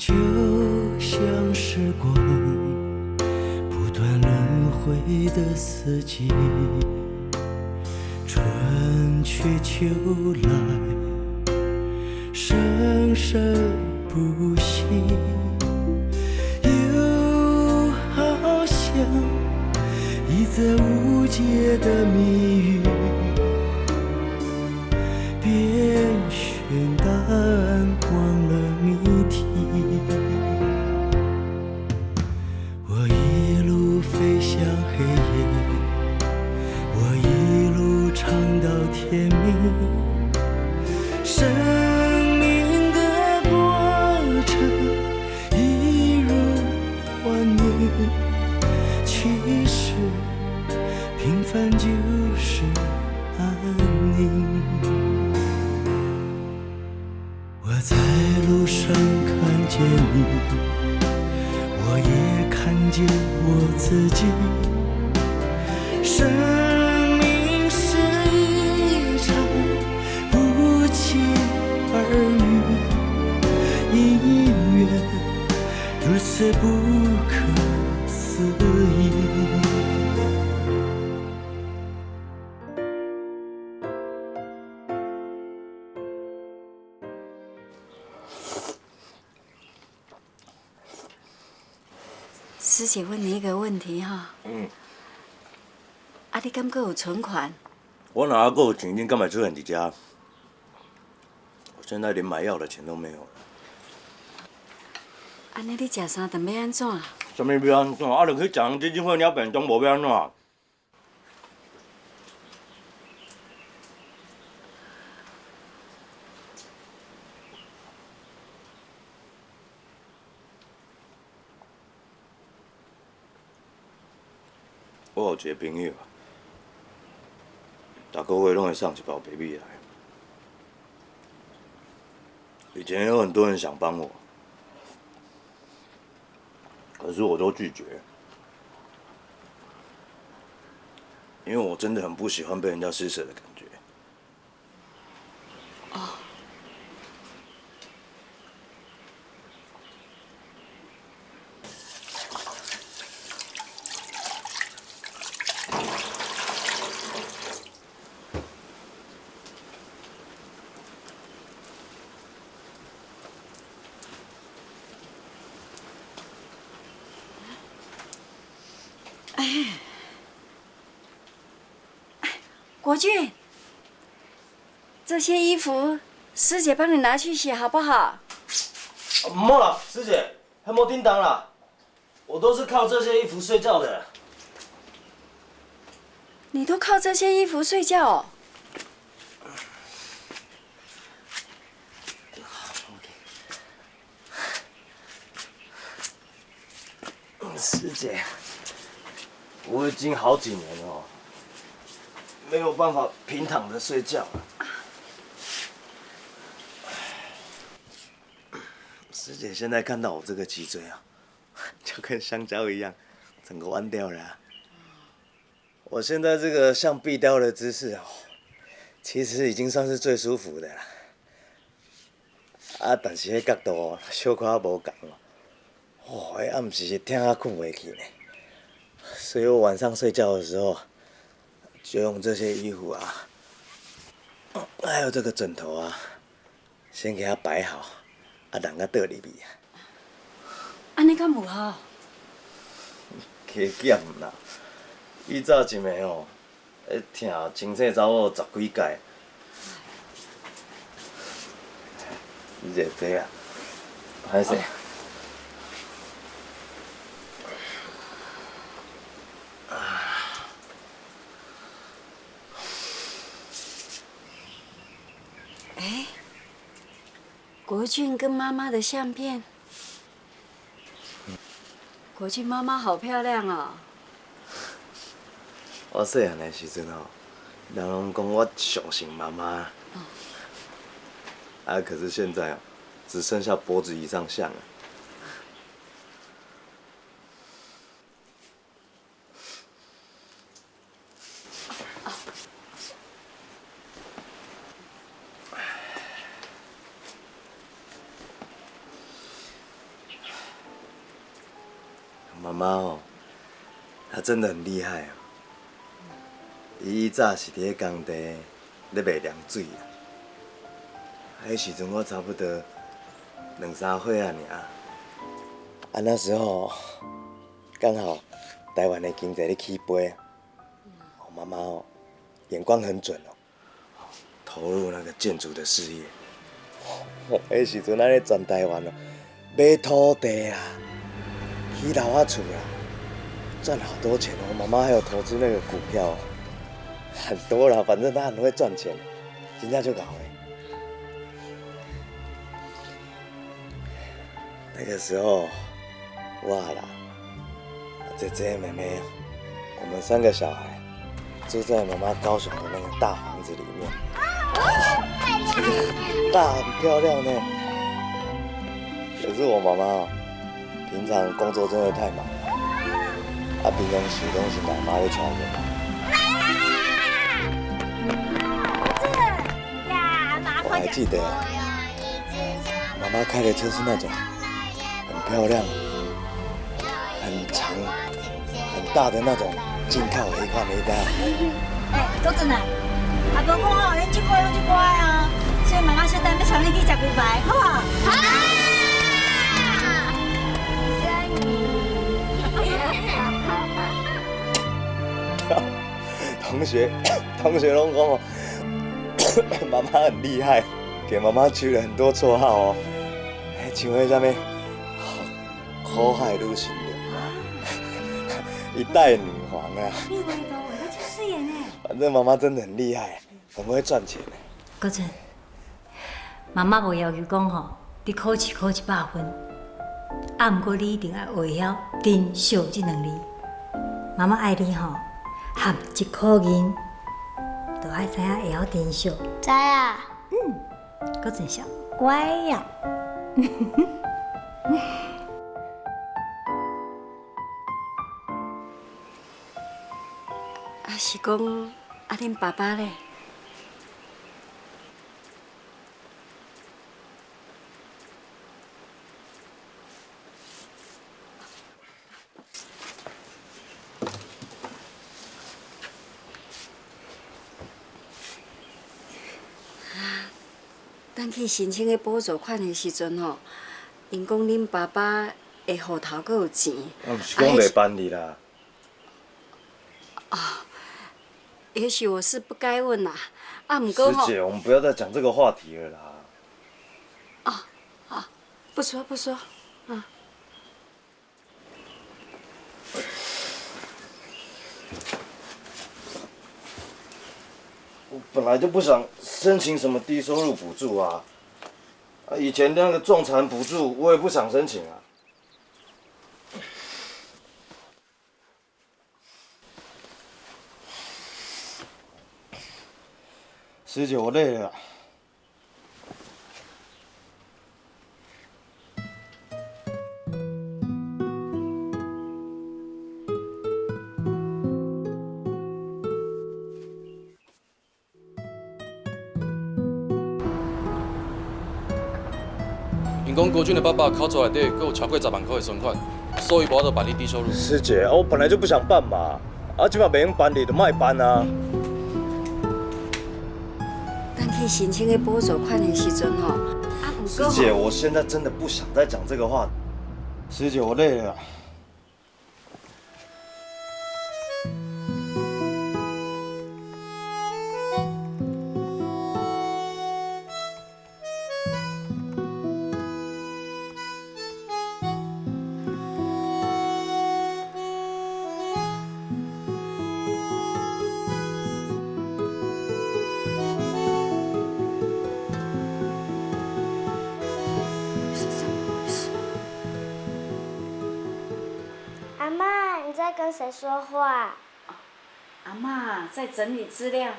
就像时光不断轮回的四季，春去秋来，生生不息，又好像一则无解的谜语，遍寻答案，忘了谜题。我一路飞向黑夜，我一路唱到天明，生命的过程一如幻影，其实平凡就是安宁。我在路上看见你，我也看见我自己。生命是一场不期而遇，姻缘如此不可思议。师姐问你一个问题哈，你敢还有存款？我哪还有钱？恁干嘛出现伫遮？我现在连买药的钱都没有。安尼你食啥顿要安怎？什么要安怎？就去食人基金会领便当，无要安怎？我有一个朋友，每个月拢会送一包白米来。以前有很多人想帮我，可是我都拒绝，因为我真的很不喜欢被人家施舍的感觉。国俊，这些衣服师姐帮你拿去洗好不好？唔好啦，师姐，还没叮当啦。我都是靠这些衣服睡觉的。你都靠这些衣服睡觉哦？师姐，我已经好几年了，没有办法平躺着睡觉了。师姐现在看到我这个脊椎啊，就跟香蕉一样，整个弯掉了啊。我现在这个像壁雕的姿势哦，其实已经算是最舒服的了。啊，但是迄角度哦，小可无共哦。哦，迄暗时疼啊困袂去呢。所以我晚上睡觉的时候，就用这些衣服啊，还有这个枕头啊，先给它摆好，啊，人啊倒入去。安尼敢有效？加减啦，以早一暝哦，疼清醒查某10几届。热济啊，歹势。国俊跟妈妈的相片。国俊妈妈好漂亮哦。我细汉的时阵哦，人拢讲我上像妈妈。啊，可是现在啊，只剩下脖子以上像了。妈妈哦，她真的很厉害哦。伊早是伫咧工地咧卖凉水啊，迄时阵我差不多2、3岁啊尔。啊，那时候刚好台湾的经济咧起飞啊，妈妈哦眼光很准哦，投入那个建筑的事业。迄时阵咱咧全台湾哦，买土地啦，起楼啊厝啦，赚好多钱哦。妈妈还有投资那个股票哦，很多啦，反正她很会赚钱，真正就搞诶。那个时候，我啦，姐姐、妹妹，我们3个小孩住在妈妈高雄的那个大房子里面，大很漂亮呢。可是我妈妈哦，平常工作真的太忙了，啊，平常洗东西奶妈就吵着。我还记得，妈妈开的车是那种很漂亮、很长、很大的那种进口的迄款的台。多准啊！阿婆讲哦，恁这乖，这乖啊，所以妈妈小等要带你去食牛排，好不好？好。同学拢讲哦，妈妈很厉害，给妈妈取了很多绰号哦，像迄啥物，苦海女神龙啊，一代女皇啊。你话都话得真水的呢。反正妈妈真的很厉害，很会赚钱的。国珍，妈妈无要求讲吼，你考试考100分，啊，毋过你一定要会晓珍惜这2字。妈妈爱你吼，含一颗银，都爱知影会晓珍惜。知啊。国珍小乖呀。啊，是讲啊，恁爸爸咧？咱去申请个补助款的时阵吼，因讲恁爸爸的户头阁有钱。毋是讲袂办理啦。也许我是不该问啦，啊，毋过吼。师姐，我们不要再讲这个话题了啦。不说不说，我本来就不想申请什么低收入补助啊，以前那个重残补助我也不想申请啊。师姐，我累了。因讲国军的爸爸口罩内底阁有超过10万块的存款，所以无法度办理低收入。师姐，我本来就不想办嘛，即马袂用办理就莫办啊。咱去申请个补助款的时阵吼，啊，毋过师姐，我现在真的不想再讲这个话题。师姐，我累了。阿妈，你在跟谁说话？阿嬷在整理资料。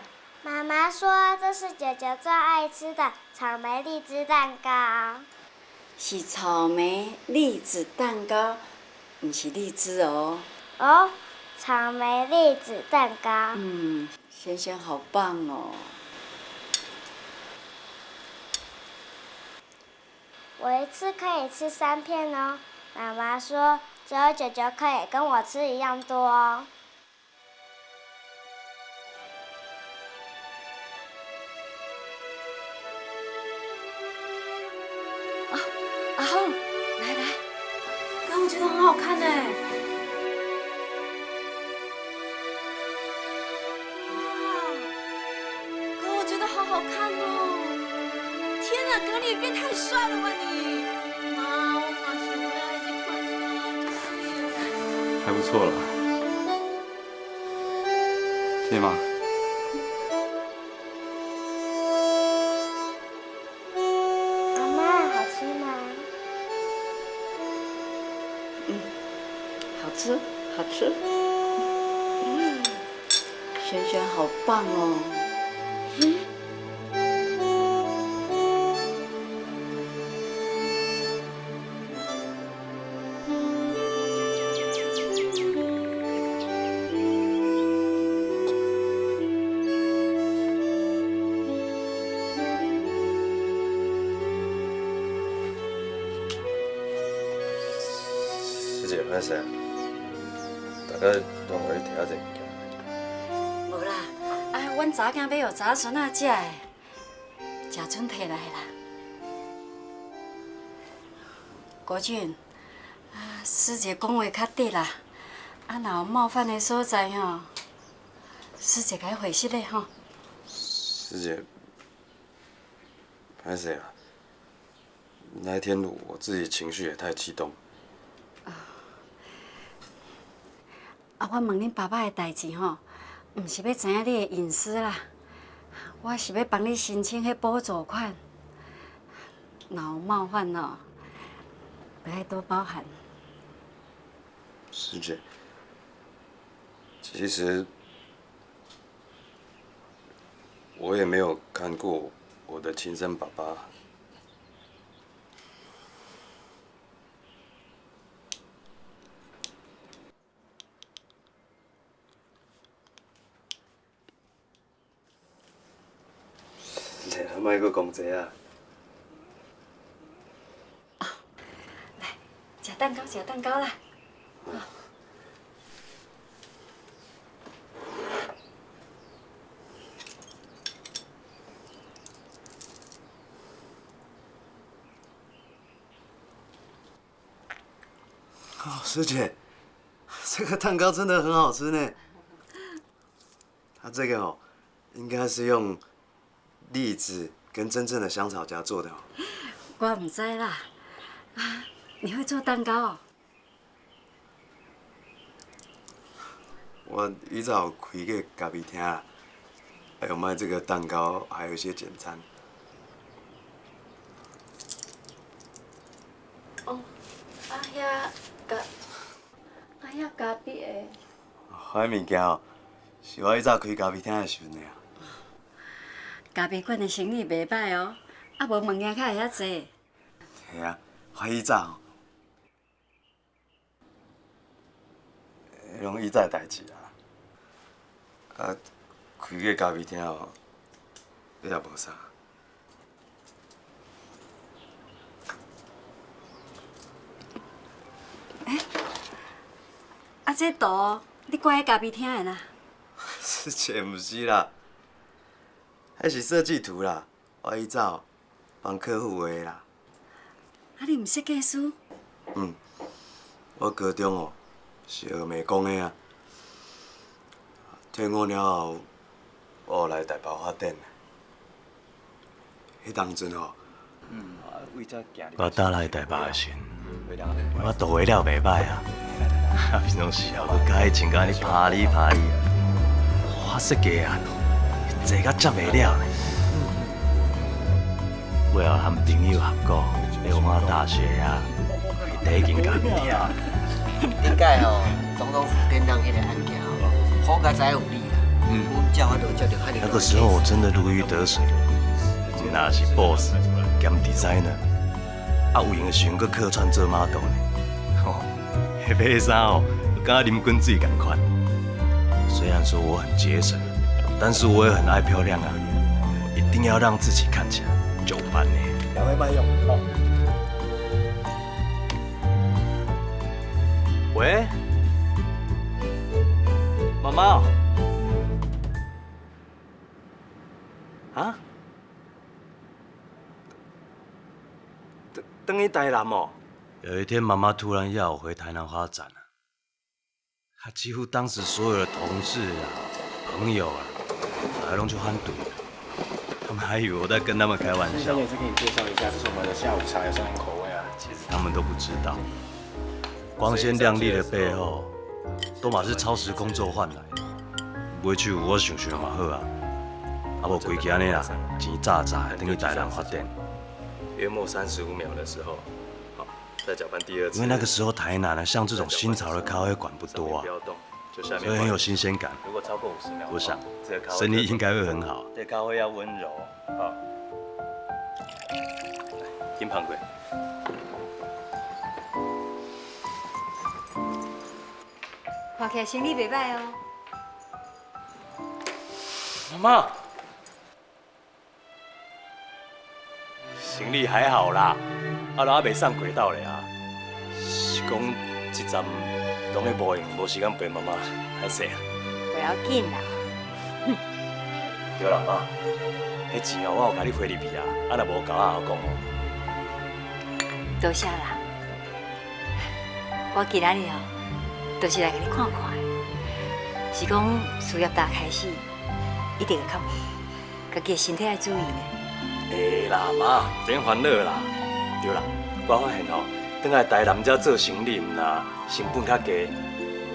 妈妈说这是姐姐最爱吃的草莓荔枝蛋糕。是草莓栗子蛋糕，不是荔枝哦。哦，草莓栗子蛋糕。轩轩好棒哦。我一次可以吃3片哦。妈妈说只有姐姐可以跟我吃一样多哦。阿红，来来，刚我觉得很好看呢。哇，哥，我觉得好好看哦！天哪，哥，你也变太帅了吧你！妈，我好喜欢已经快乐，还不错了，谢谢妈。妈妈，好吃吗？好吃，好吃。璇璇好棒哦！师姐，歹势啊，大家让我去摕仔物件。无啦，阮早间要互早孙仔食的，食春摕来啦。国俊，师姐讲话较直啦，若有冒犯的所在吼，师姐该回息嘞吼。师姐，歹势啊，那一天我自己情绪也太激动。我问恁爸爸的代志吼，毋是要知影你的隐私啦，我是要帮你申请迄补助款，若有冒犯哦，不要多包涵。师姐，其实我也没有看过我的亲生爸爸。莫阁讲这啊！食蛋糕，食蛋糕啦！哦，师姐，这个蛋糕真的很好吃呢。它这个哦，应该是用栗子跟真正的香草荚做的哦。我唔知啦，你会做蛋糕哦？我以早开个咖啡厅啦，还有卖这个蛋糕，还有一些简餐。哦，遐咖啡的。迄物件哦，是我以早开咖啡厅的时阵的啊。咖啡馆的生意袂歹哦，无物件较会遐济。系啊，我以早拢以早的代志啊。开个咖啡厅哦，你也无啥。这图你挂喺咖啡厅的啦？师姐，唔是啦，迄是设计图啦，我以早帮客户画的啦。你毋设计师？嗯，我高中哦是学美工的啊。退伍了后，我来台北发展。迄当阵哦，我倒来台北的时，我度画了袂歹啊。平常时啊，我甲伊真甲你拍你拍你，我设计案哦，坐甲接袂了呢。尾后和朋友合作，在文化大学啊开第一间咖啡厅。顶届吼，总统府典当迄个案件吼，好甲知有你啦。我叫我都接到遐尼。那个时候我真的如鱼得水，那是 boss 兼 designer， 有闲的时阵搁客串做 model 呢。迄配衫哦，敢若啉滚水同款。虽然说我很节省，但是我也很爱漂亮啊，一定要让自己看起来就班呢。两位慢用，好。妈哦。啊？等去台南哦。有一天，妈妈突然要我回台南发展了，她几乎当时所有的同事啊、朋友啊，还拢去反对，他们还以为我在跟他们开玩笑。小姐，可以介绍一下，这是我们的下午茶，有什么口味啊？其实他们都不知道，光鲜亮丽的背后，都嘛是超时工作换来的。买酒我想想嘛好啊，啊无规矩安尼啦，钱早早等去台南发展。约莫35秒的时候，好，再搅拌第二次。因为那个时候台南呢，像这种新潮的咖啡馆不多啊，所以很有新鲜感。如果超过50秒，我想生意应该会很好。这咖啡要温柔，好。金旁贵。看起来生意袂歹哦。妈妈，行李还好啦，啊，还袂送轨道咧啊。是讲这站拢在无闲，无时间陪妈妈，还是啊？不要紧啦。对啦，妈，迄钱哦，我有甲你汇入去啊，啊，若无交啊，我讲哦。多谢啦。我今仔日哦，就是来给你看看的，是讲事业大开始，一定会较家己的身体要注意呢。会啦，妈，免烦恼啦。对啦，我发现哦，转来台南遮做生意啦，成本较低，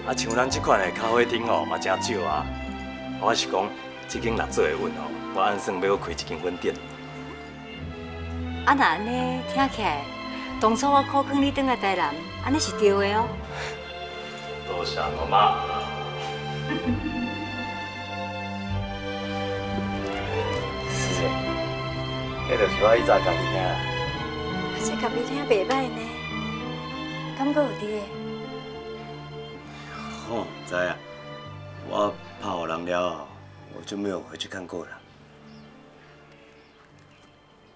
啊，像咱这款的咖啡厅哦，嘛真少啊。我是讲，这间若做会稳哦，我按算要开一间分店。啊，那安尼听起来，当初我苦劝你转来台南，安尼是对的哦。多谢妈妈。是的，迄就是我以前讲你听的。这甲你听袂歹呢，感觉有伫个。哦，知啊，我怕有人了后，我就没有回去看过了。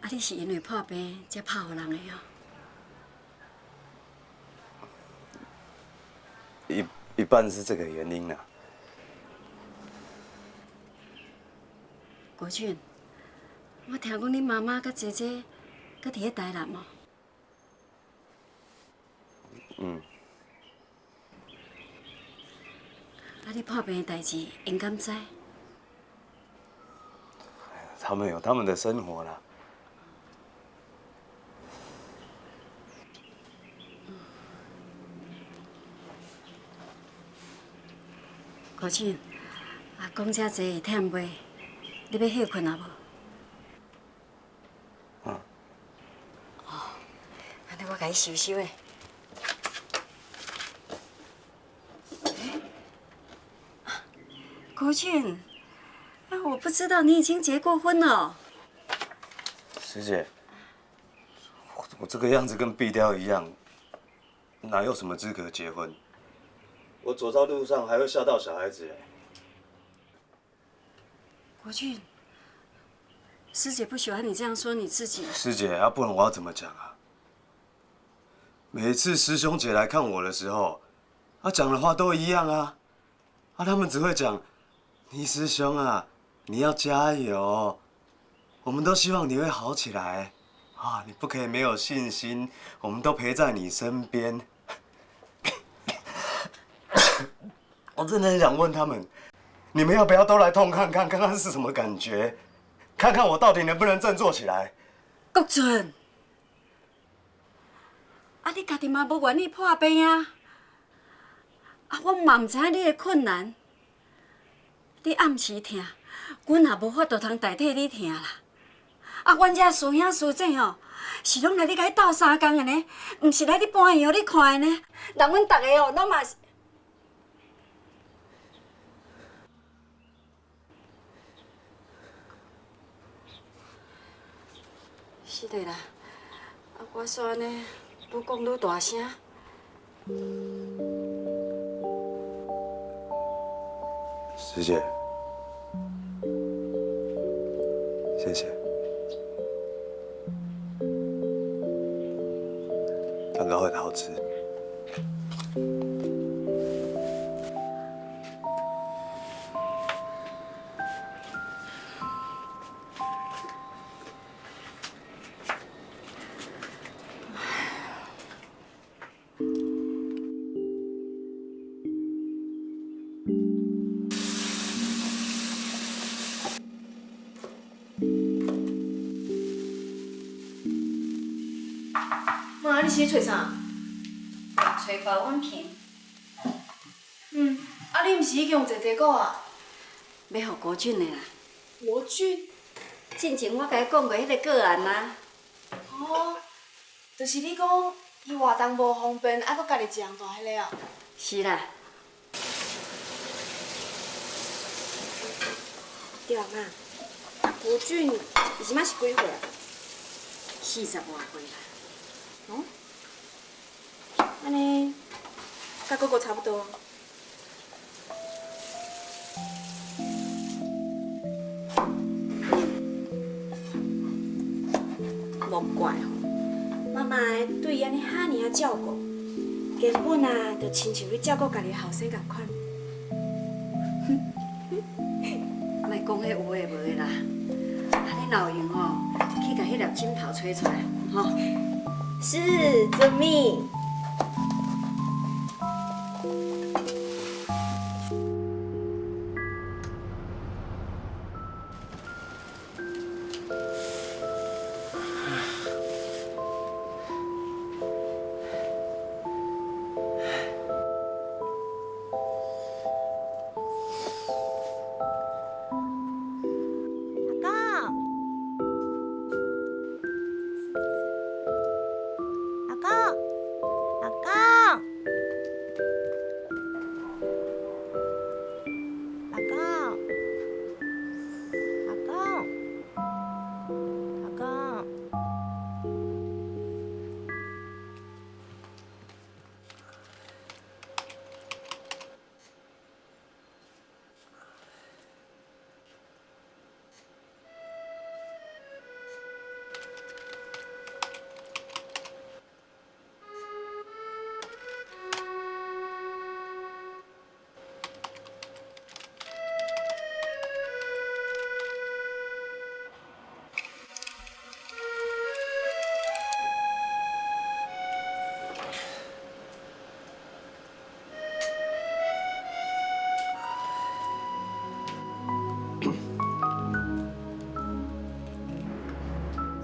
啊，你是因为破病才拍互人的哦？一半是这个原因啦。国俊，我听讲你妈妈甲姐姐，搁伫咧台南哦。嗯。啊，你破病的代志，因敢知？他们有他们的生活啦。国俊，啊，讲遮济会忝袂？你要休困啊无？嗯。哦，安尼我甲你收收诶。国俊，啊，我不知道你已经结过婚了。师姐，我这个样子跟壁雕一样，哪有什么资格结婚？我走在路上还会吓到小孩子哎。国俊，师姐不喜欢你这样说你自己。师姐，啊，不然我要怎么讲啊？每次师兄姐来看我的时候，他讲的话都一样啊，他们只会讲，倪师兄啊，你要加油，我们都希望你会好起来啊，你不可以没有信心，我们都陪在你身边。我真的很想问他们，你们要不要都来痛看看，看看是什么感觉，看看我到底能不能振作起来。国俊，啊，你家己嘛无愿意破病啊！啊，我嘛唔知影你的困难。你暗时疼，阮也无法度通代替你疼啦。啊，阮遮师兄师姐吼，是拢来你甲你斗相共的呢，唔是来你搬药你看的呢。人阮大家哦，拢嘛是。是的啦，啊，我煞安尼愈讲愈大声。师姐，谢谢。蛋糕很好吃。妈，你是咧找啥？找保温瓶，啊，你毋是已经有一个地沟啊？要互郭俊的啦。国军？之前我甲你讲过迄个个案啊。哦，就是你讲伊活动无方便，还佫家己一人住迄个啊？是啦。对啊，妈，国军伊即摆是几岁啊40外岁啦。哦，安尼，甲哥哥差不多。莫怪吼，妈妈对伊安尼遐尔啊照顾，根本啊，就亲像你照顾家己后生共款。莫讲迄有诶无诶啦。啊，你老用吼，去甲迄粒枕头吹出来，吼。是，遵命。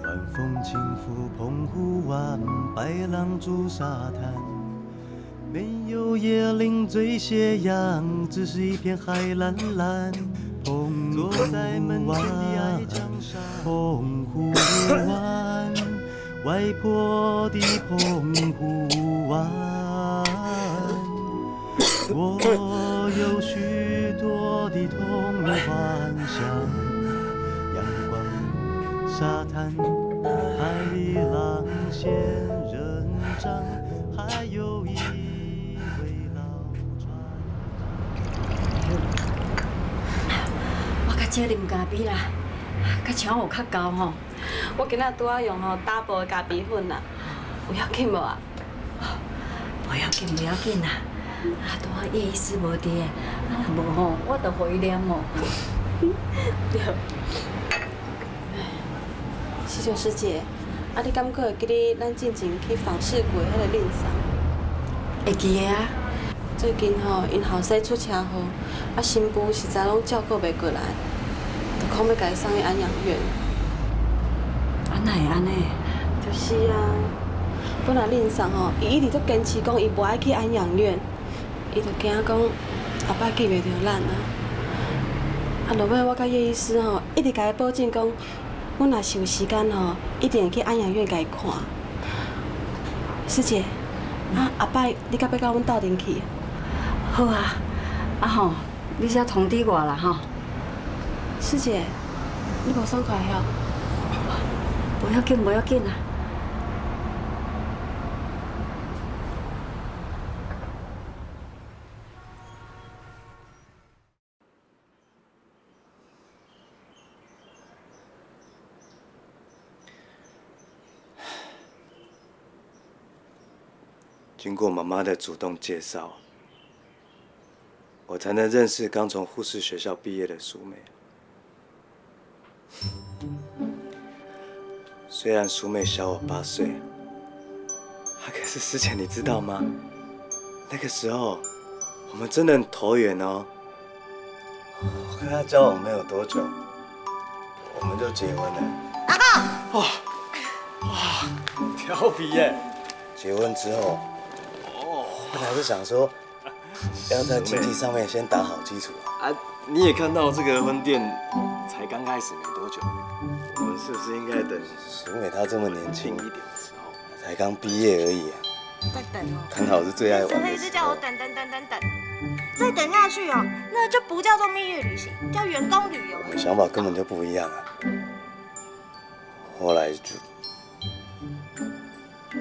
晚风轻拂澎湖湾，白浪逐沙滩，没有椰林最斜阳，只是一片海蓝蓝。坐在门前的矮江山，澎湖湾，外婆的澎湖湾，我有许多的童年幻想，阳光、沙滩、海浪、仙人掌，还有一位老船。我较少啉咖啡啦，较肠有较厚吼。我今仔拄仔用吼打薄的咖啡粉啦，有要紧无啊？不要紧，不要紧啦。啊，拄仔叶医师无伫的，啊若无吼，我着互伊念哦。对。喜九师姐，啊，你敢阁会记得咱之前去访视过迄个令嫂？会记的啊。最近吼，因后生出车祸，啊，新妇实在拢照顾袂过来，就讲要甲伊送去安养院。啊，哪会安尼？就是啊，本来令嫂吼，伊一直都坚持讲伊无爱去安养院，伊就惊讲后摆记袂着咱啊。啊，落尾我甲叶医师吼，一直甲伊保证讲，阮若是有时间吼，一定会去安养院甲伊看。师姐，啊后摆你敢要甲阮斗阵去？好啊，啊吼，你才通知我啦吼。师姐，你无爽快晓？不要紧，不要紧啦。经过妈妈的主动介绍，我才能认识刚从护士学校毕业的淑美。虽然淑美小我8岁，可是师姐你知道吗？那个时候我们真的很投缘哦。我跟她交往没有多久，我们就结婚了。阿公。哇！调皮耶！结婚之后，本来是想说要在经济上面先打好基础啊。你也看到这个婚店才刚开始没多久，我们是不是应该等淑美她这么年轻一点的时候？才刚毕业而已啊，再等哦。刚好是最爱玩真的的时候一直叫我。等，再等下去哦，那就不叫做蜜月旅行，叫员工旅游。我们想法根本就不一样啊。后来就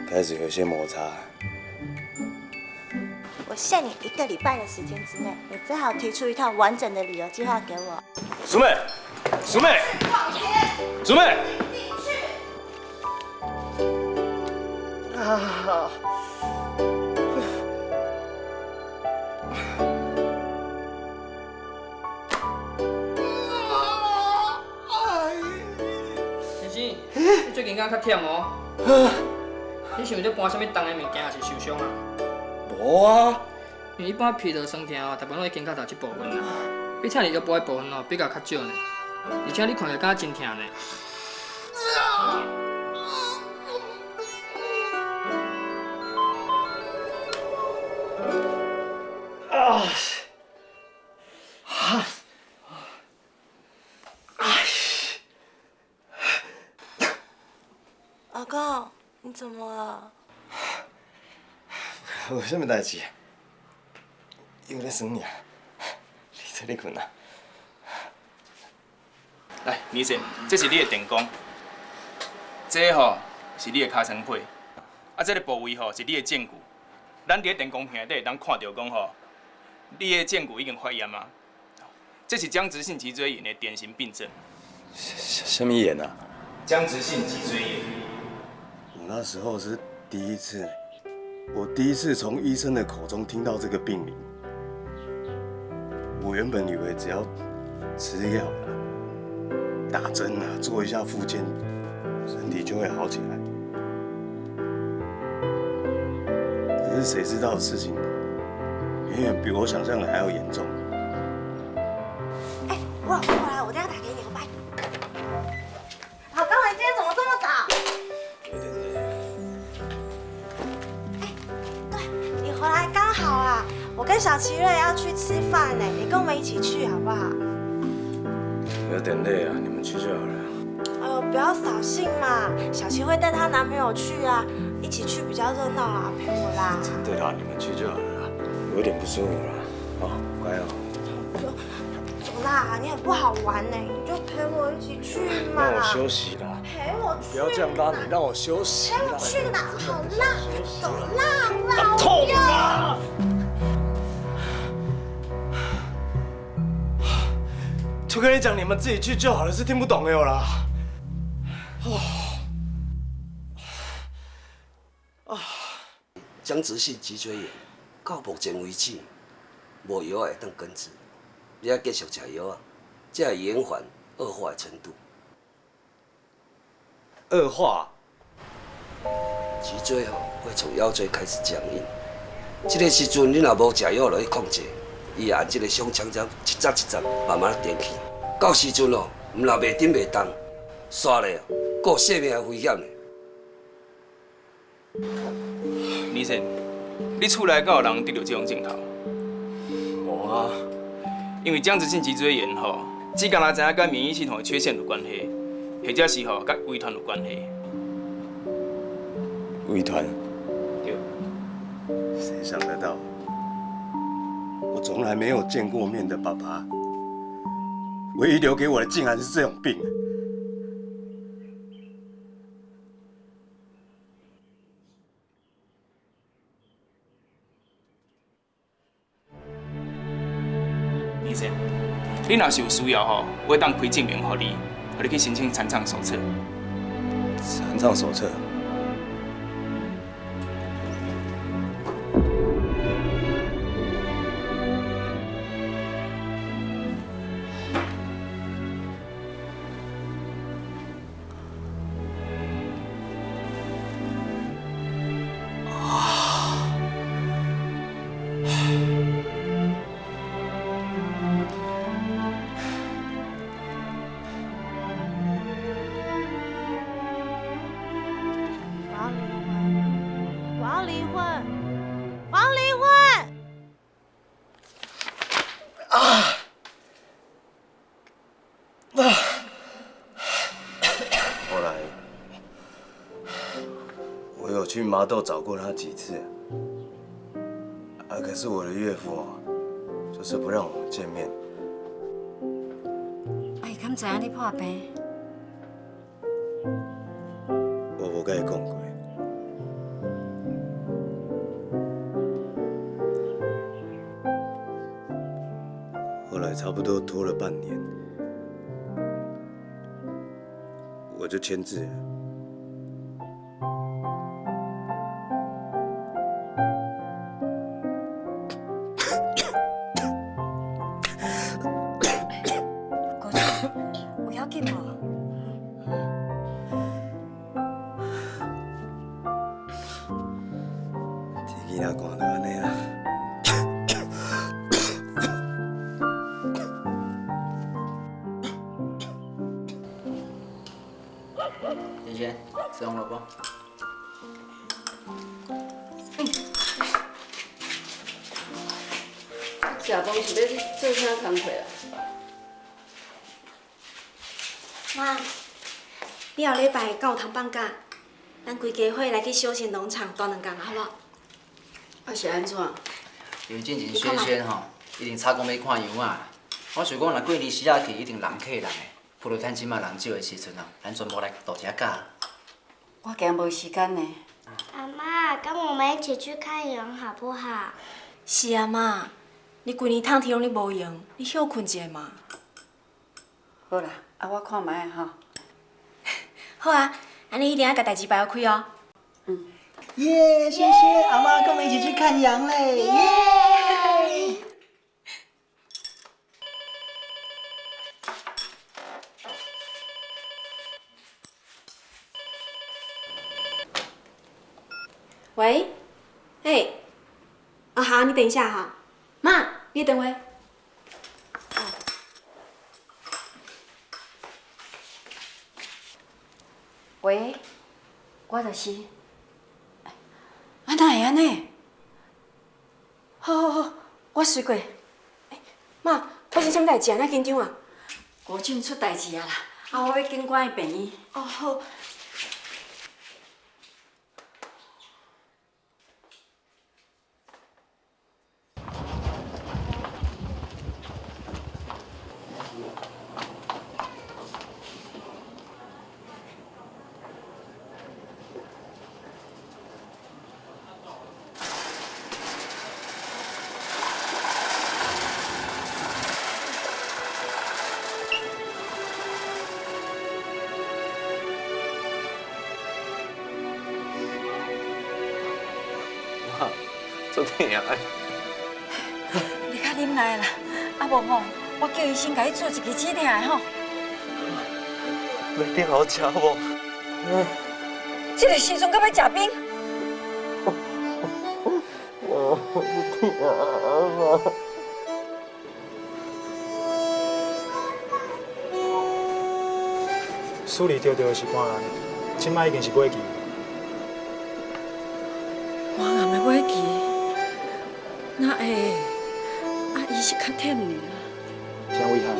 开始有些摩擦。我限你1个礼拜的时间之内，你最好提出一套完整的旅游计划给我。淑美，淑美，淑美。啊！先生，你最近敢较忝哦？你是有在搬什么重的物件，还是受伤啊？无啊，因为一般疲劳酸痛哦，大部分拢会经较头这部分啦。比请你腰部的部分哦，比较较少呢。而且你看着敢真痛呢。啊！阿公，你怎么了？有啥物代志？又在酸你啊？你在咧困啊？来，李生，这是你的电工，这个吼是你的尻川皮，啊，这个部位吼是你的剑骨。咱伫咧电工片内底会当看到讲吼，你的剑骨已经发炎啊，这是僵直性脊椎炎的典型病症。什么炎啊？僵直性脊椎炎。我那时候是第一次，我第一次从医生的口中听到这个病名。我原本以为只要吃药啦、打针啊、做一下复健，身体就会好起来。可是谁知道事情远远比我想象的还要严重。哎，我回来，我等下打给你，拜。好，刚才今天怎么这么早？有点累。对，你回来刚好啊。我跟小奇瑞要去吃饭呢，你跟我们一起去好不好？有点累啊，你们去就好了。哎呦，不要扫兴嘛，小琪会带她男朋友去啊，一起去比较热闹啦，陪我啦。对啦，你们去就好了啦。我有点不舒服啦，哦，乖哦。走啦，你很不好玩呢，你就陪我一起去嘛。让我休息啦。陪我去。不要这样拉你，让我休息啦。陪我去啦，好啦，走啦，老痛啊！就跟你讲，你们自己去就好了，是听不懂的有啦。僵直性脊椎炎到目前为止，无药会当根治。你要继续吃药啊，才会延缓恶化的程度。恶化？脊椎会从腰椎开始僵硬，这个时阵你若无吃药落去控制，伊会按这个胸腔这样一节一节慢慢电去。到时阵毋若袂顶袂动，煞咧，佫有生命的危险呢。李生，你厝内敢有人得到这种症头？无啊，因为僵直性脊椎炎吼，只敢若知影甲免疫系统的缺陷有关系，或者是吼甲胃团有关系。胃团？对。谁想得到？我从来没有见过面的爸爸，唯一留给我的竟然是这种病。医生，你若是有需要吼，我会当开证明给你，互你去申请残障手册。残障手册？要离婚，我要离婚！后来，我有去麻豆找过他几次，可是我的岳父就是不让我们见面。伊敢知影你破病？我无甲伊讲过。后来差不多拖了半年，我就签字了。国俊，有要紧无？天气若寒就安尼啦。萱萱，吃红萝卜。食饭是要做啥工课啊？妈，你后礼拜敢有通放假？咱规家伙来去小新农场住2天，好不好？啊是安怎？因为进前萱萱吼，一定插讲要看羊啊。我想讲，若过年时仔去，一定人客人的。不如趁即马人少的时阵哦，咱全部来度一下假。我今无时间呢。妈妈，跟我们一起去看羊好不好？是啊，妈，你规年通天拢你无用，你休困一下嘛。好啦，我看卖吼。好啊，安尼一定要甲代志摆开哦。耶，萱萱，阿妈跟我们一起去看羊嘞！耶！喂，嘿，好，你等一下哈，妈，你等会。喂，我就是。啊，哪会安尼？好，我随过。妈，发生啥物代志啊？哪紧张啊？国俊出代志啊啦！我要紧赶去病院。哦，好。做啥啊？你较忍耐啦，啊无吼，我叫医生甲你做一支止痛的吼。要顶好食无？这个时阵搁要食冰？处理着的是肝癌，即摆已经是尾期。肝癌的尾期，那会？伊是较忝呢。真遗憾，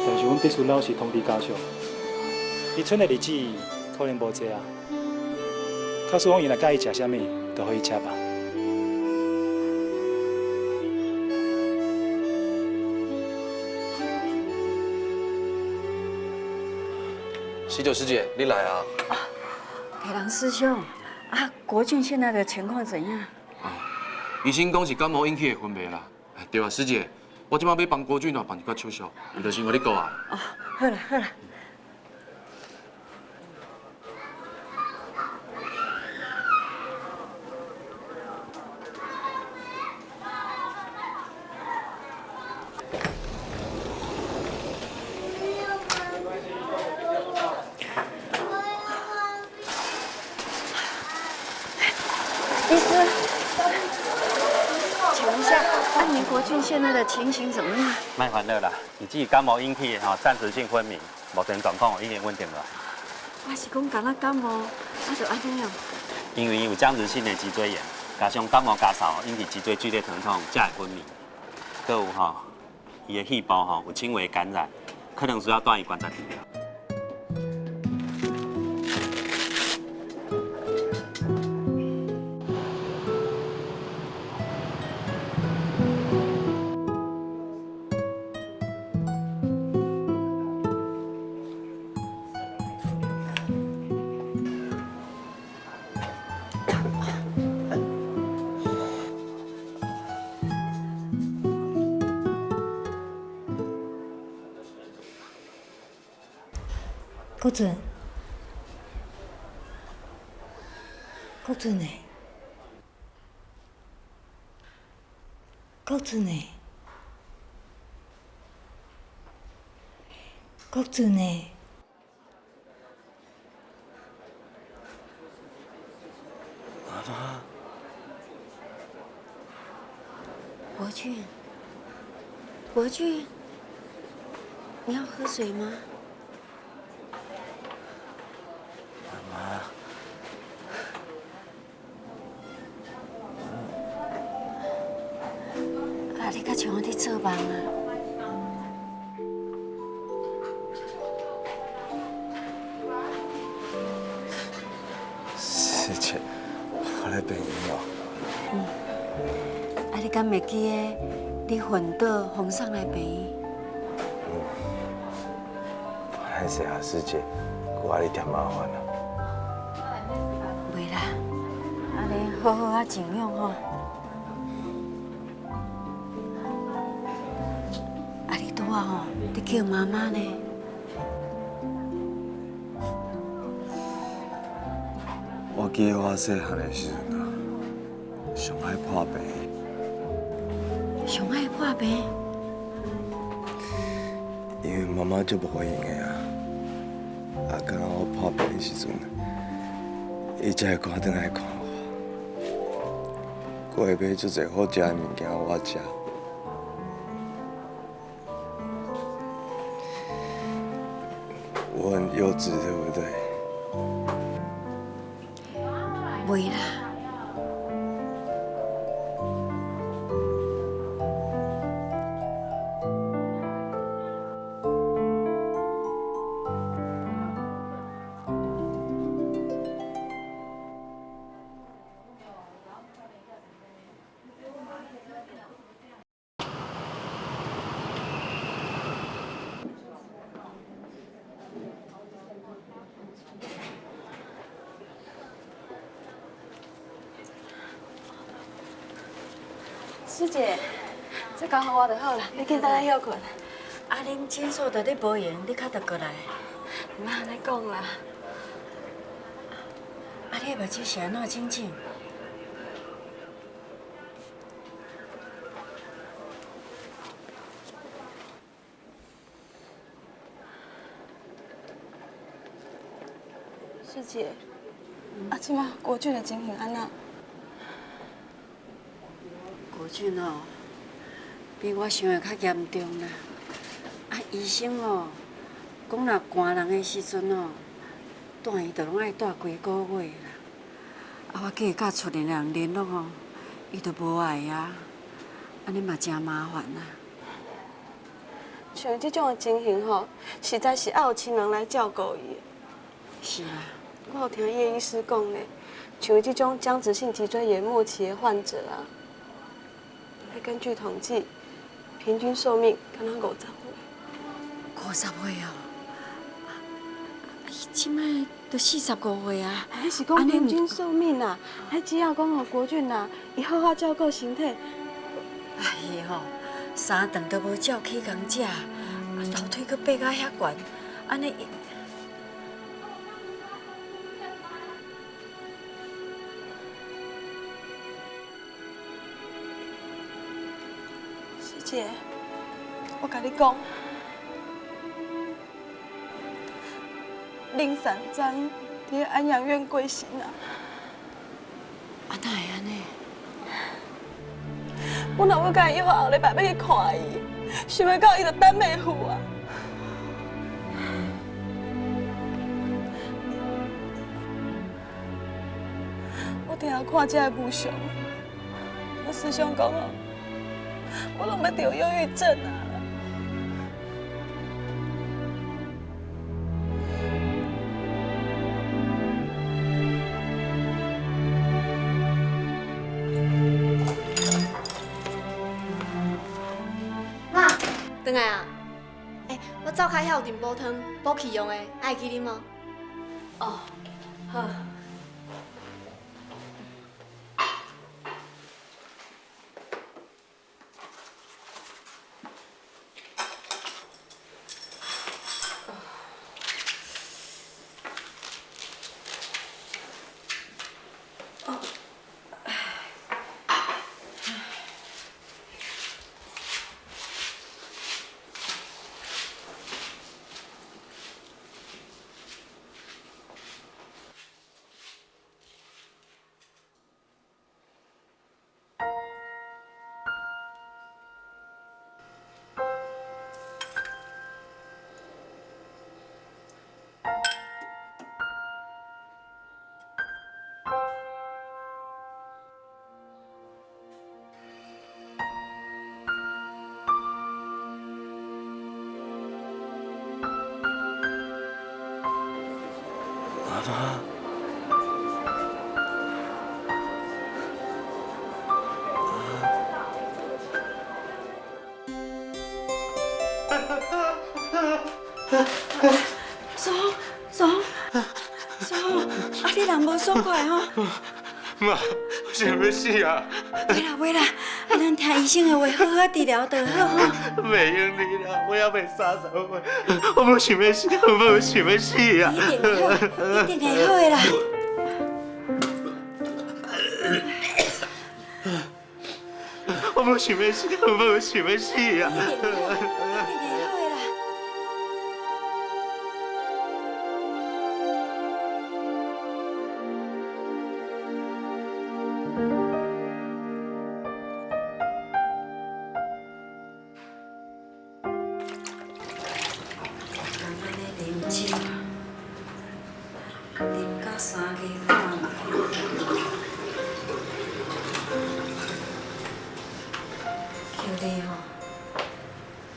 但是阮必须老实通知家属，伊剩的日子可能无济啊。假使讲伊若介意食啥物，就互伊吃吧。喜酒师姐，你来啊！铁郎师兄，国俊现在的情况怎样？医生讲是感冒引起的昏迷啦。对啊，师姐，我即摆要帮国俊办一寡手续，伊就先互你顾啊。哦，好啦好啦。医师，请问一下，安宁国俊现在的情形怎么样？卖烦恼啦，伊只是感冒引起的暂时性昏迷，目前状况已经稳定了。我是讲敢若感冒，就安尼哦。因为伊有僵直性的脊椎炎，加上感冒咳嗽，引起脊椎剧烈疼痛，才会昏迷。搁有伊的细胞有轻微感染，可能需要断医观察治疗。 国准，国准诶，国准诶，国准诶，妈妈，国俊，国俊，你要喝水吗？ 啊，你较像我伫做梦啊！师姐，我来病院哦。啊，你敢袂记得你昏倒风送来病院？歹势啊，师姐，我爱你添麻烦啦。袂啦，安尼好好啊静养吼。 啊！你叫妈妈呢？我记得我细汉的时阵啊，上爱破病。上爱破病？因为妈妈足无闲的啊，啊，敢若我破病的时阵，伊才会赶转来看我。佫会买足侪好食的物件我食。 我很幼稚，对不对？袂啦。师姐，这刚好我就好了，你紧等下休困。啊，恁诊所在咧无闲，你较得过来。唔安尼讲啦。啊，你的目睭是安怎整整？师姐，啊，即马国俊的情形安怎？国俊哦，比我想的较严重啦。啊，医生哦，讲若寒人的时阵哦，住院就拢爱住几个月啦。啊，我计甲厝里人联络哦，伊就无爱啊，安尼嘛真麻烦啦。像这种的情形吼，实在是要有亲人来照顾伊。是啦。我有听叶医师讲呢，像伊这种僵直性脊椎炎末期的患者啊，根据统计，平均寿命可能50岁。50岁哦，伊即摆都45岁啊。迄是讲平均寿命啊，迄只要讲吼国俊啊，伊好好照顾身体。哎伊吼，三顿都无照起工食，楼梯阁爬到遐悬，安尼。师姐，我甲你讲，林三章伫安养院过身啊。啊，哪会安尼？我若要甲伊约好后礼拜要去看伊，想要到伊就等袂赴啊。啊看这个无常，我思想讲哦，我拢要得忧郁症啊！妈，回来啊！我灶骹遐有炖煲汤，补气用的，爱记啉哦。哦，好。妈妈。爽，啊你人无爽快吼？妈，我想要死啊！袂啦，啊咱听医生的话，好好治疗就好吼。袂用你啦，我还袂30岁，我无想要死，我无想要死啊！一定会好，一定会好的啦。我无想要死，我无想要死啊！一定会好的啦。啉到3更半嘛，叫你吼，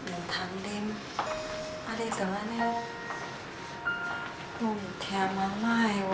唔通啉，啊你就安尼，唔听妈妈的话。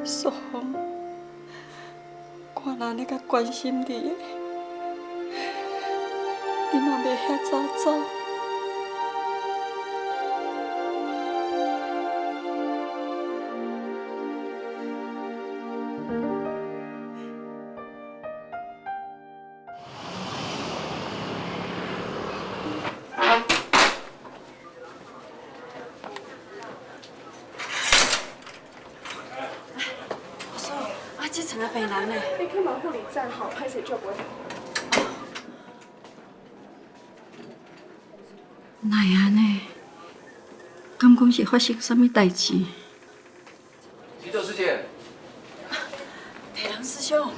苏红，看人咧甲关心你的，你嘛袂遐早走。这层的病人呢？你去往护理站好，拍谁就不会。哪会安尼？敢讲是发生什么代志？急救师姐。铁人师兄，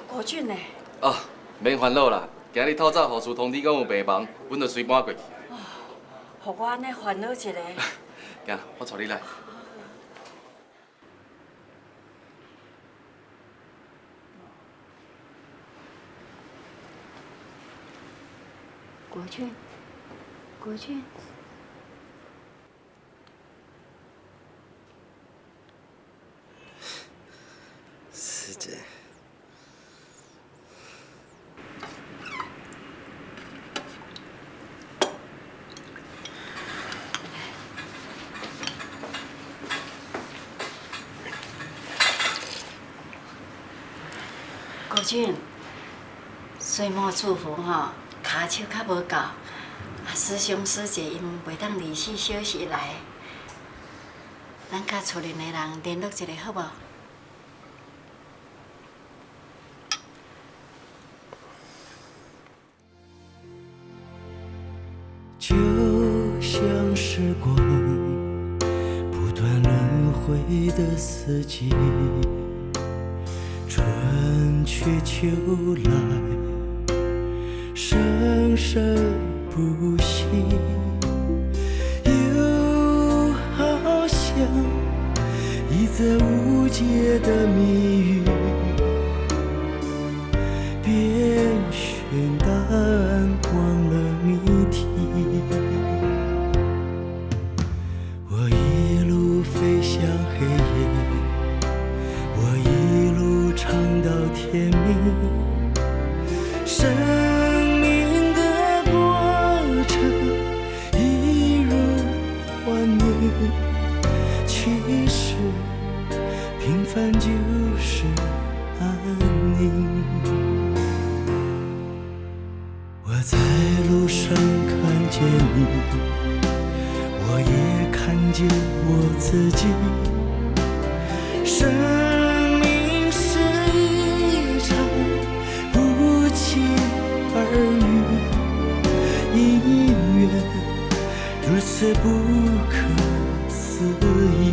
国俊呢？哦，免烦恼啦，今日透早护士通知讲有病房，阮就随搬过去。互我安尼烦恼一下。行，我带你来。国俊，国俊，师姐，俊，岁末祝福吼，骹手较无够，师兄师姐因袂当离世小时来，咱甲厝里的人联络一下好无？就像时光不断轮回的四季，春去秋来，生生不息，又好像一则无解的谜语，遍寻答案，忘了谜题。我一路飞向黑夜，我一路唱到天明。生命的过程一如幻影，其实平凡就是安宁。我在路上看见你，我也看见我自己。生命是一场不期而遇，姻缘如此不可思议。